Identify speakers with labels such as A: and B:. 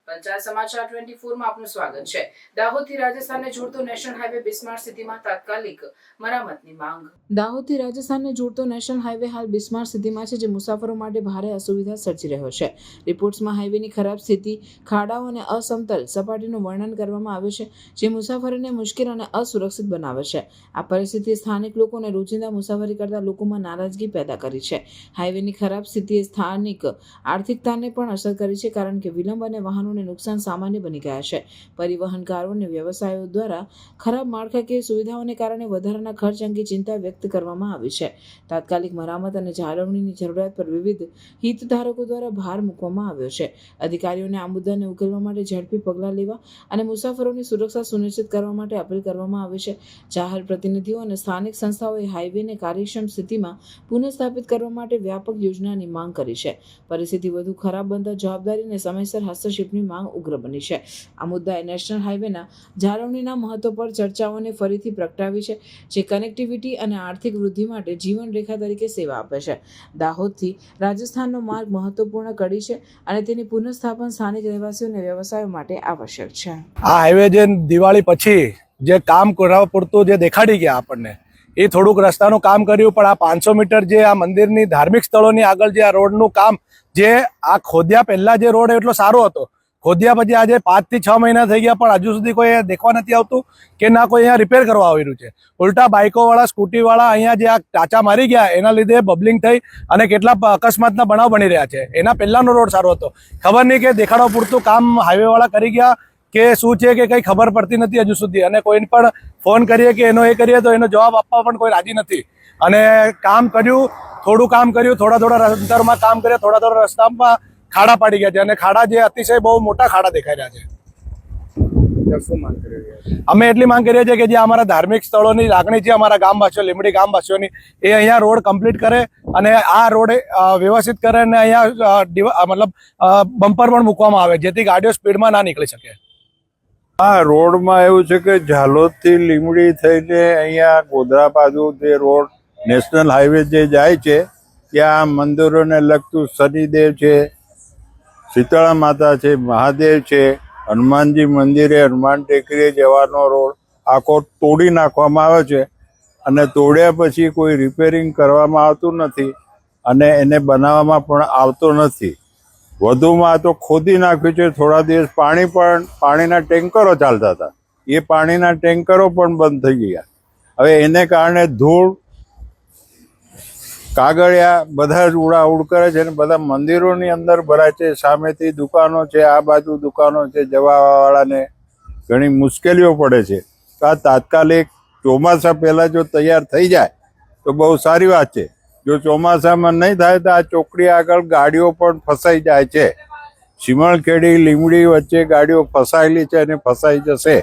A: પંચાયત સમાચાર 24 માં આપનું સ્વાગત છે। દાહોદથી રાજસ્થાનને જોડતો નેશનલ હાઈવે બિસ્માર સિટીમાં તાત્કાલિક મરામતની માંગ। દાહોદથી રાજસ્થાનને જોડતો નેશનલ હાઈવે હાલ બિસ્માર સ્થિતિમાં છે, જે મુસાફરો માટે ભારે અસુવિધા સર્જી રહ્યો છે। રિપોર્ટ્સમાં હાઈવેની ખરાબ સ્થિતિ, ખાડાઓ અને અસમતલ સપાટીનું વર્ણન કરવામાં આવ્યું છે, જે મુસાફરીને મુશ્કેલ અને અસુરક્ષિત બનાવે છે। આ પરિસ્થિતિએ સ્થાનિક લોકો અને રોજિંદા મુસાફરી કરતા લોકોમાં નારાજગી પેદા કરી છે। હાઈવેની ખરાબ સ્થિતિએ સ્થાનિક આર્થિકતાને પણ અસર કરી છે, કારણ કે વિલંબ અને વાહનો નુકસાન સામાન્ય બની ગયા છે। પરિવહનકારો અને વ્યવસાયો દ્વારા ખરાબ માળખાકીય સુવિધાઓને કારણે વધારાના ખર્ચ અંગે ચિંતા વ્યક્ત કરવામાં આવી છે। તાત્કાલિક મરામત અને જાળવણીની જરૂરિયાત પર વિવિધ હિતધારકો દ્વારા ભાર મૂકવામાં આવ્યો છે। અધિકારીઓને આ મુદ્દાને ઉકેલવા માટે ઝડપી પગલાં લેવા અને મુસાફરોની સુરક્ષા સુનિશ્ચિત કરવા માટે અપીલ કરવામાં આવી છે। જાહેર પ્રતિનિધિઓ અને સ્થાનિક સંસ્થાઓએ હાઈવેને કાર્યક્ષમ સ્થિતિમાં પુનઃસ્થાપિત કરવા માટે વ્યાપક યોજનાની માંગ કરી છે। પરિસ્થિતિ વધુ ખરાબ બનતા જવાબદારી અને સમયસર હસ્તક્ષેપની માંગ ઉગ્ર બની છે। આ મુદ્દાએ નેશનલ હાઈવેના જાળવણીના મહત્વ પર ચર્ચાઓને ફરીથી પ્રગટાવી છે, જે કનેક્ટિવિટી અને આર્થિક વૃદ્ધિ માટે જીવન રેખા તરીકે સેવા આપે છે। દાહોદથી રાજસ્થાનનો માર્ગ મહત્વપૂર્ણ કડી છે અને તેની પુનઃસ્થાપન સ્થાનિક રહેવાસીઓ અને વ્યવસાયો માટે આવશ્યક છે।
B: આ હાઈવે જે દિવાળી પછી જે કામ કરવા પૂરતું જે દેખાડી ગયા આપણને, એ થોડુંક રસ્તાનું કામ કર્યું, પણ આ 500 મીટર જે આ મંદિરની ધાર્મિક સ્થળોની આગળ જે આ રોડનું કામ, જે આ ખોદ્યા પહેલા જે રોડ એટલો સારો હતો, ખોદ્યા પછી આજે 5 થી 6 મહિના થઈ ગયા, પણ હજુ સુધી કોઈ દેખવા નથી આવતું કે ના કોઈ અહીંયા રિપેર કરવા આવી રહ્યું છે। ઉલટા બાઇકોવાળા, સ્કૂટીવાળા અહીંયા જે આ ટાંચા મારી ગયા, એના લીધે બબલિંગ થઈ અને કેટલા અકસ્માતના બનાવ બની રહ્યા છે। એના પહેલાનો રોડ સારો હતો, ખબર નહીં કે દેખાડવા પૂરતું કામ હાઈવેવાળા કરી ગયા કે શું છે કે કંઈ ખબર પડતી નથી હજુ સુધી। અને કોઈને પણ ફોન કરીએ કે એનો એ કરીએ તો એનો જવાબ આપવા પણ કોઈ રાજી નથી। અને કામ કર્યું, થોડું કામ કર્યું, થોડા અંતરમાં કામ કર્યા, થોડા રસ્તામાં ખાડા પાડી ગયા છે, અને ખાડા જે અતિશય બહુ મોટા ખાડા દેખાઈ રહ્યા છે। અમે એટલી માંગ કરીએ છીએ કે જે અમારા ધાર્મિક સ્થળોની લાગણી છે, અમારા ગામવાસીઓ, લીમડી ગામવાસીઓની, એ અહીંયા રોડ કમ્પ્લીટ કરે અને આ રોડ વ્યવસ્થિત કરે અને અહીંયા મતલબ બમ્પર પણ મૂકવામાં આવે, જેથી ગાડીઓ સ્પીડમાં ના નીકળી શકે।
C: હા, રોડમાં એવું છે કે ઝાલોદથી લીમડી થઈને અહીંયા ગોધરા બાજુ જે રોડ નેશનલ હાઈવે જે જાય છે, ત્યાં મંદિરોને લગતું શનિદેવ છે, શીતળા માતા છે, મહાદેવ છે, હનુમાનજી મંદિરે, હનુમાન ટેકરીએ જવાનો રોડ આખો તોડી નાખવામાં આવે છે, અને તોડ્યા પછી કોઈ રિપેરિંગ કરવામાં આવતું નથી અને એને બનાવવામાં પણ આવતો નથી। વધુમાં તો ખોદી નાખ્યું છે। થોડા દિવસ પાણીના ટેન્કરો ચાલતા હતા, એ પાણીના ટેન્કરો પણ બંધ થઈ ગયા। હવે એને કારણે ધૂળ, કાગળિયા બધા જ ઉડાઉડ કરે છે, અને બધા મંદિરોની અંદર ભરાય છે। સામેથી દુકાનો છે, આ બાજુ દુકાનો છે, જવાવાળાને ઘણી મુશ્કેલીઓ પડે છે। તો આ તાત્કાલિક ચોમાસા પહેલાં જો તૈયાર થઈ જાય તો બહુ સારી વાત છે। જો ચોમાસામાં નહીં થાય તો આ ચોકડી આગળ ગાડીઓ પણ ફસાઈ જાય છે। સિમલખેડી લીમડી વચ્ચે ગાડીઓ ફસાયેલી છે અને ફસાઈ જશે।